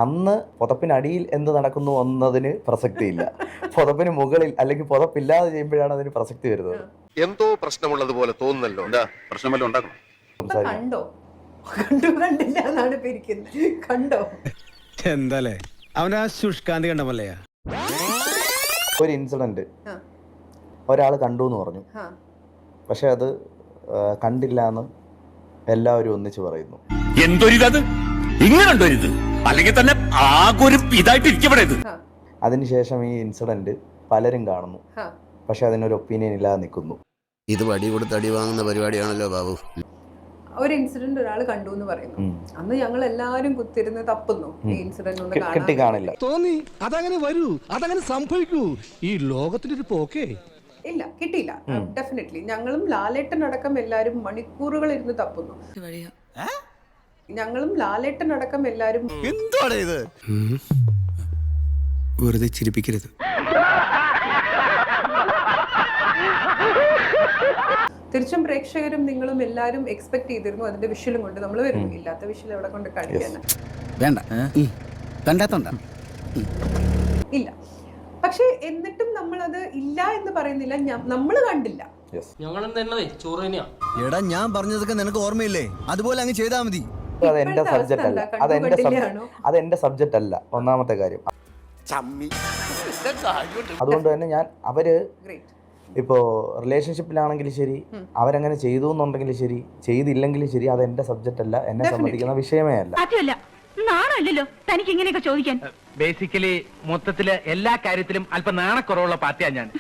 അന്ന് പുതപ്പിനടിയിൽ എന്ത് നടക്കുന്നു എന്നതിന് പ്രസക്തിയില്ല. പുതപ്പിന് മുകളിൽ അല്ലെങ്കിൽ പുതപ്പില്ലാതെ ചെയ്യുമ്പോഴാണ് അതിന് പ്രസക്തി വരുന്നത്. എന്തോ പ്രശ്നമുള്ളതുപോലെ തോന്നുന്നല്ലോ. എന്താ പ്രശ്നം വല്ലതും ഉണ്ടാക്കണം? കണ്ടോ കണ്ടില്ല എന്നാണ് പിരിക്കുന്നത്. കണ്ടോ എന്താലേ അവനാ ശുഷ്കാന്തി കണ്ടമല്ലയാ. ഒരു ഇൻസിഡന്റ് ഒരാൾ കണ്ടു എന്ന് പറഞ്ഞു, പക്ഷെ അത് കണ്ടില്ല എന്ന് എല്ലാവരും ഒന്നിച്ച് പറയുന്നു. എന്തൊരിത് ഇങ്ങനെയുണ്ടോരിത്, അല്ലെങ്കിൽ തന്നെ ആകെ ഒരു ഇതായിട്ട് ഇരിക്കപ്പെടരുത്. അതിനുശേഷം ഈ ഇൻസിഡന്റ് പലരും കാണുന്നു, പക്ഷെ അതിനൊരു ഒപ്പീനിയൻ ഇല്ലാതെ നിൽക്കുന്നു. ഇത് വടി കൊടുത്ത് അടി വാങ്ങുന്ന പരിപാടിയാണല്ലോ ബാബു. ഒരു ഇൻസിഡന്റ് ഒരാൾ കണ്ടു എന്ന് പറയുന്നു. അന്ന് ഞങ്ങൾ എല്ലാരും കുത്തിരുന്ന് തപ്പുന്നു ഈ ഇൻസിഡന്റ് കിട്ടി കാണില്ല. തോന്നി അതങ്ങനെ വരൂ, അതങ്ങനെ സംഭവിക്കൂ. ഈ ലോകത്തിന്റെ ഒരു പോക്കേ. ഇല്ല, കിട്ടിയില്ല. ഡെഫിനറ്റ്ലി ഞങ്ങളും ലാലേട്ടൻ അടക്കം എല്ലാരും മണിക്കൂറുകൾ ഇരുന്ന് തപ്പുന്നു. ഞങ്ങളും ലാലേട്ടൻ അടക്കം എല്ലാരും എന്താണ് ഇത്? വെറുതെ ചിരിപ്പിക്കരുത്. തിരിച്ചും പ്രേക്ഷകരും നിങ്ങളും എല്ലാരും എക്സ്പെക്ട് ചെയ്തിരുന്നു അതിന്റെ വിഷ്വലും കൊണ്ട് നമ്മൾ വരുന്നു. ഇല്ലാത്ത വിഷ്വൽ എവിടെ കൊണ്ട് കാണിക്കാൻ വേണ്ട, കണ്ടാത്തോണ്ട ഇല്ല. പക്ഷെ എന്നിട്ടും നമ്മളത് ഇല്ല എന്ന് പറയുന്നില്ല. നമ്മൾ കണ്ടില്ല. എടാ ഞാൻ പറഞ്ഞതൊക്കെ നിനക്ക് ഓർമ്മയില്ലേ? അതുപോലെ അങ്ങ് ചെയ്താ മതി. അതെന്റെ സബ്ജക്റ്റ് അല്ല, അതെന്റെ സബ്ജക്റ്റ് അല്ല ഒന്നാമത്തെ കാര്യം. അതുകൊണ്ട് തന്നെ ഞാൻ അവര് ഇപ്പോ റിലേഷൻഷിപ്പിലാണെങ്കിലും ശരി, അവരങ്ങനെ ചെയ്തു എന്നുണ്ടെങ്കിലും ശരി, ചെയ്തില്ലെങ്കിലും ശരി, അത് എന്റെ സബ്ജക്റ്റ് അല്ല, എന്നെ സംബന്ധിക്കുന്ന വിഷയമേ അല്ല. ബേസിക്കലി മൊത്തത്തില് എല്ലാ കാര്യത്തിലും അല്പം നാണക്കുറവുള്ള പാർട്ടിയാണ് ഞാൻ.